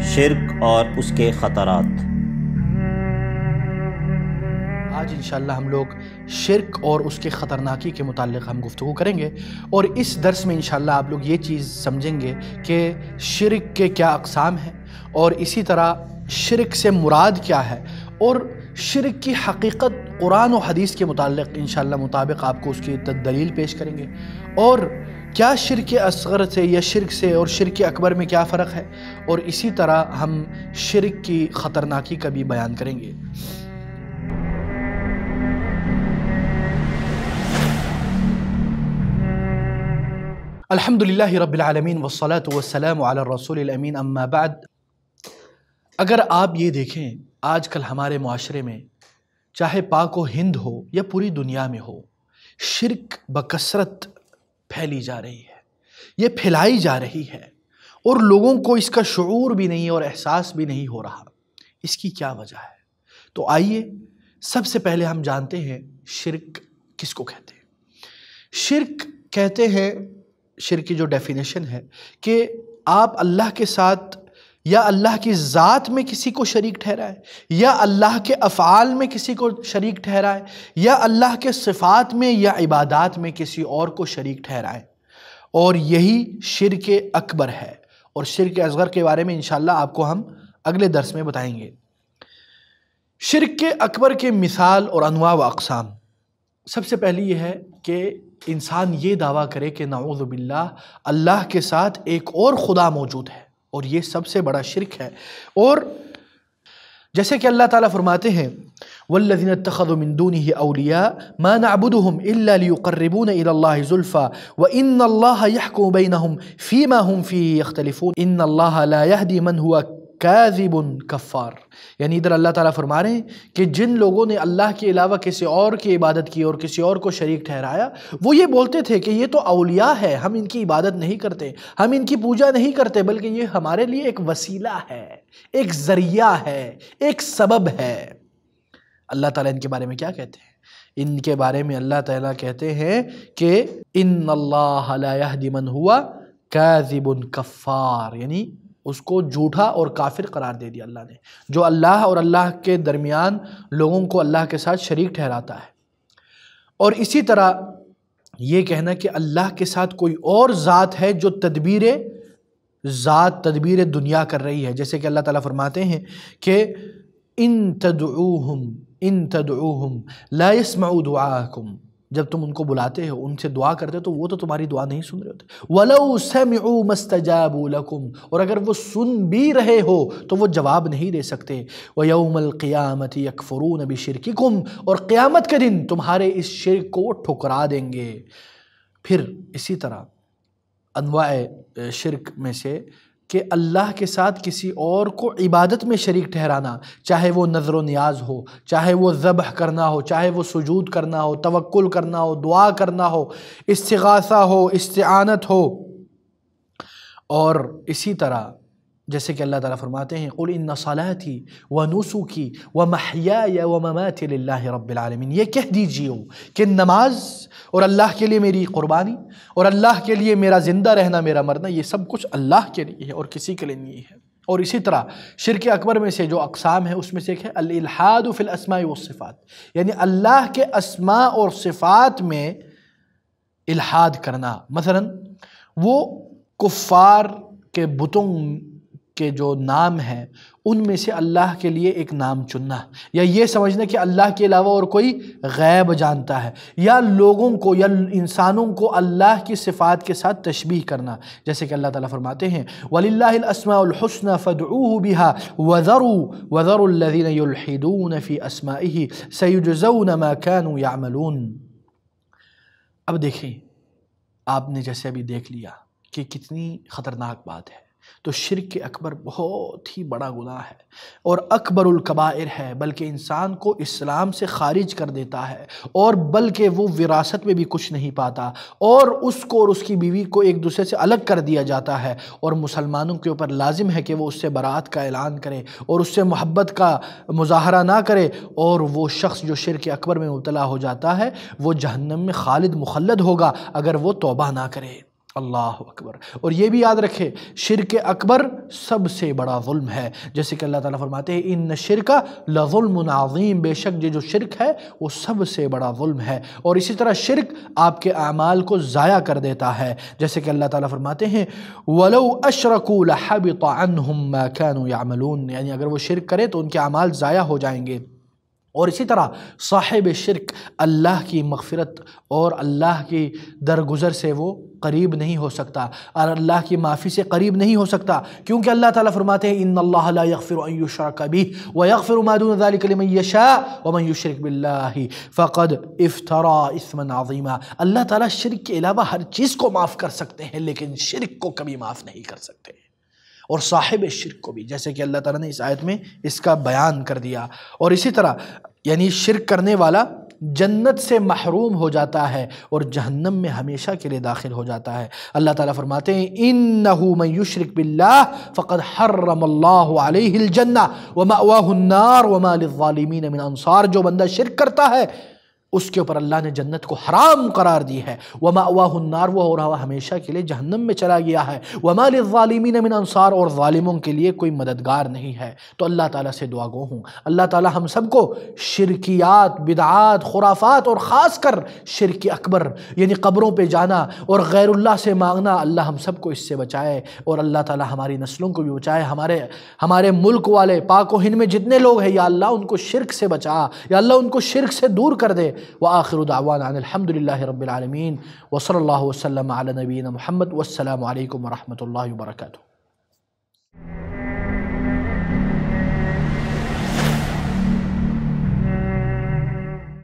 شرک اور اس کے خطرات۔ آج انشاءاللہ ہم لوگ شرک اور اس کے خطرناکی کے متعلق ہم گفتگو کریں گے، اور اس درس میں انشاءاللہ آپ لوگ یہ چیز سمجھیں گے کہ شرک کے کیا اقسام ہیں، اور اسی طرح شرک سے مراد کیا ہے، اور شرک کی حقیقت قرآن و حدیث کے متعلق انشاءاللہ مطابق آپ کو اس کی دلیل پیش کریں گے، اور کیا شرک اصغر سے یا شرک سے اور شرک اکبر میں کیا فرق ہے، اور اسی طرح ہم شرک کی خطرناکی کا بھی بیان کریں گے۔ الحمدللہ رب العالمین والصلاة والسلام علی الرسول الامین، اما بعد۔ اگر آپ یہ دیکھیں آج کل ہمارے معاشرے میں، چاہے پاک و ہند ہو یا پوری دنیا میں ہو، شرک بکثرت پھیلی جا رہی ہے، یہ پھیلائی جا رہی ہے، اور لوگوں کو اس کا شعور بھی نہیں اور احساس بھی نہیں ہو رہا۔ اس کی کیا وجہ ہے؟ تو آئیے سب سے پہلے ہم جانتے ہیں شرک کس کو کہتے ہیں۔ شرک کہتے ہیں، شرک کی جو ڈیفینیشن ہے کہ آپ اللہ کے ساتھ یا اللہ کی ذات میں کسی کو شریک ٹھہرائے، یا اللہ کے افعال میں کسی کو شریک ٹھہرائے، یا اللہ کے صفات میں یا عبادات میں کسی اور کو شریک ٹھہرائے، اور یہی شرک اکبر ہے۔ اور شرک اصغر کے بارے میں انشاءاللہ آپ کو ہم اگلے درس میں بتائیں گے۔ شرک اکبر کے مثال اور انواع و اقسام، سب سے پہلی یہ ہے کہ انسان یہ دعویٰ کرے کہ نعوذ باللہ اللہ کے ساتھ ایک اور خدا موجود ہے، اور یہ سب سے بڑا شرک ہے۔ اور جیسے کہ اللہ تعالیٰ فرماتے ہیں وَالَّذِينَ اتَّخَذُوا مِن دُونِهِ أَوْلِيَاءَ مَا نَعْبُدُهُمْ إِلَّا لِيُقَرِّبُونَ إِلَى اللَّهِ زُلْفَىٰ وَإِنَّ اللَّهَ يَحْكُمُ بَيْنَهُمْ فِي مَا هُمْ فِيهِ يَخْتَلِفُونَ إِنَّ اللَّهَ لَا يَهْدِي مَنْ هُوَ کاذب کفار۔ یعنی ادھر اللہ تعالیٰ فرما رہے ہیں کہ جن لوگوں نے اللہ کے علاوہ کسی اور کی عبادت کی اور کسی اور کو شریک ٹھہرایا، وہ یہ بولتے تھے کہ یہ تو اولیاء ہے، ہم ان کی عبادت نہیں کرتے، ہم ان کی پوجا نہیں کرتے، بلکہ یہ ہمارے لیے ایک وسیلہ ہے، ایک ذریعہ ہے، ایک سبب ہے۔ اللہ تعالیٰ ان کے بارے میں کیا کہتے ہیں؟ ان کے بارے میں اللہ تعالیٰ کہتے ہیں کہ ان اللہ لا یہدی من ہوا کاذب کفار، یعنی اس کو جھوٹا اور کافر قرار دے دیا اللہ نے، جو اللہ اور اللہ کے درمیان لوگوں کو اللہ کے ساتھ شریک ٹھہراتا ہے۔ اور اسی طرح یہ کہنا کہ اللہ کے ساتھ کوئی اور ذات ہے جو تدبیر دنیا کر رہی ہے، جیسے کہ اللہ تعالیٰ فرماتے ہیں کہ ان تدعوہم لا يسمعوا دعاءکم، جب تم ان کو بلاتے ہو، ان سے دعا کرتے تو وہ تو تمہاری دعا نہیں سن رہے ہوتے۔ وَلَوْ سَمِعُوا مَا اسْتَجَابُوا لَكُمْ، اور اگر وہ سن بھی رہے ہو تو وہ جواب نہیں دے سکتے۔ وَيَوْمَ الْقِيَامَةِ يَكْفُرُونَ بِشِرْكِكُمْ، اور قیامت کے دن تمہارے اس شرک کو وہ ٹھکرا دیں گے۔ پھر اسی طرح انواع شرک میں سے کہ اللہ کے ساتھ کسی اور کو عبادت میں شریک ٹھہرانا، چاہے وہ نظر و نیاز ہو، چاہے وہ ذبح کرنا ہو، چاہے وہ سجود کرنا ہو، توکل کرنا ہو، دعا کرنا ہو، استغاثہ ہو، استعانت ہو۔ اور اسی طرح جیسے کہ اللہ تعالیٰ فرماتے ہیں قُلْ إِنَّ صَلَاتِي وَنُسُكِي وَمَحْيَايَ وَمَمَاتِي لِلَّهِ رَبِّ الْعَالَمِينَ، یہ کہہ دیجیے کہ نماز اور اللہ کے لیے میری قربانی اور اللہ کے لیے میرا زندہ رہنا، میرا مرنا، یہ سب کچھ اللہ کے لیے ہے اور کسی کے لیے نہیں ہے۔ اور اسی طرح شرک اکبر میں سے جو اقسام ہیں اس میں سے ایک ہے الالحاد فی الاسماء والصفات، یعنی اللہ کے اسماء اور صفات میں الحاد کرنا۔ مثلا وہ کفار کے بتوں کے جو نام ہیں ان میں سے اللہ کے لیے ایک نام چننا، یا یہ سمجھنا کہ اللہ کے علاوہ اور کوئی غیب جانتا ہے، یا لوگوں کو یا انسانوں کو اللہ کی صفات کے ساتھ تشبیہ کرنا، جیسے کہ اللہ تعالیٰ فرماتے ہیں وَلِلَّهِ الْأَسْمَاءُ الْحُسْنَى فَادْعُوهُ بِهَا وَذَرُوا الَّذِينَ يُلْحِدُونَ فِي أَسْمَائِهِ سَيُجْزَوْنَ مَا كَانُوا يَعْمَلُونَ۔ اب دیکھیں، آپ نے جیسے ابھی دیکھ لیا کہ کتنی خطرناک بات ہے، تو شرک اکبر بہت ہی بڑا گناہ ہے اور اکبر الکبائر ہے، بلکہ انسان کو اسلام سے خارج کر دیتا ہے، اور بلکہ وہ وراثت میں بھی کچھ نہیں پاتا، اور اس کو اور اس کی بیوی کو ایک دوسرے سے الگ کر دیا جاتا ہے، اور مسلمانوں کے اوپر لازم ہے کہ وہ اس سے برات کا اعلان کرے اور اس سے محبت کا مظاہرہ نہ کرے، اور وہ شخص جو شرک اکبر میں مبتلا ہو جاتا ہے وہ جہنم میں خالد مخلد ہوگا اگر وہ توبہ نہ کرے۔ اللہ اکبر۔ اور یہ بھی یاد رکھے شرک اکبر سب سے بڑا ظلم ہے، جیسے کہ اللہ تعالیٰ فرماتے ہیں ان الشرک لظلم عظیم، بے شک یہ جو شرک ہے وہ سب سے بڑا ظلم ہے۔ اور اسی طرح شرک آپ کے اعمال کو ضائع کر دیتا ہے، جیسے کہ اللہ تعالیٰ فرماتے ہیں وَلَوْ أَشْرَكُوا لَحَبِطَ عَنْهُمْ مَا كَانُوا يَعْمَلُونَ، یعنی اگر وہ شرک کرے تو ان کے اعمال ضائع ہو جائیں گے۔ اور اسی طرح صاحب شرک اللہ کی مغفرت اور اللہ کی درگزر سے وہ قریب نہیں ہو سکتا، اور اللہ کی معافی سے قریب نہیں ہو سکتا، کیونکہ اللہ تعالیٰ فرماتے ہیں ان اللہ لا یغفر ان یشرک بہ ویغفر ما دون ذلک لمن یشاء ومن یشرک باللہ فقد افترا اثما عظیما۔ اللہ تعالیٰ شرک کے علاوہ ہر چیز کو معاف کر سکتے ہیں، لیکن شرک کو کبھی معاف نہیں کر سکتے، اور صاحب شرک کو بھی، جیسے کہ اللہ تعالیٰ نے اس آیت میں اس کا بیان کر دیا۔ اور اسی طرح یعنی شرک کرنے والا جنت سے محروم ہو جاتا ہے اور جہنم میں ہمیشہ کے لیے داخل ہو جاتا ہے۔ اللہ تعالیٰ فرماتے ہیں انہ من یشرک باللہ فقد حرم اللہ علیہ الجنہ ومأواہ النار وما للظالمین من انصار، جو بندہ شرک کرتا ہے اس کے اوپر اللہ نے جنت کو حرام قرار دی ہے، وَمَأْوَاهُ النَّارُ، وہ رہا ہمیشہ کے لیے جہنم میں چلا گیا ہے، وَمَا لِلظَّالِمِينَ مِنْ انصار، اور ظالموں کے لیے کوئی مددگار نہیں ہے۔ تو اللہ تعالیٰ سے دعا گو ہوں اللہ تعالیٰ ہم سب کو شرکیات، بدعات، خرافات اور خاص کر شرک اکبر یعنی قبروں پہ جانا اور غیر اللہ سے مانگنا، اللہ ہم سب کو اس سے بچائے، اور اللہ تعالیٰ ہماری نسلوں کو بھی بچائے، ہمارے ملک والے پاک و ہند میں جتنے لوگ ہیں یا اللہ ان کو شرک سے بچا، یا اللہ ان کو شرک سے دور کر دے۔ وآخر دعوانا ان الحمد للہ رب العالمین، وصلی اللہ وسلم علی نبینا محمد، والسلام علیکم ورحمۃ اللہ وبرکاتہ۔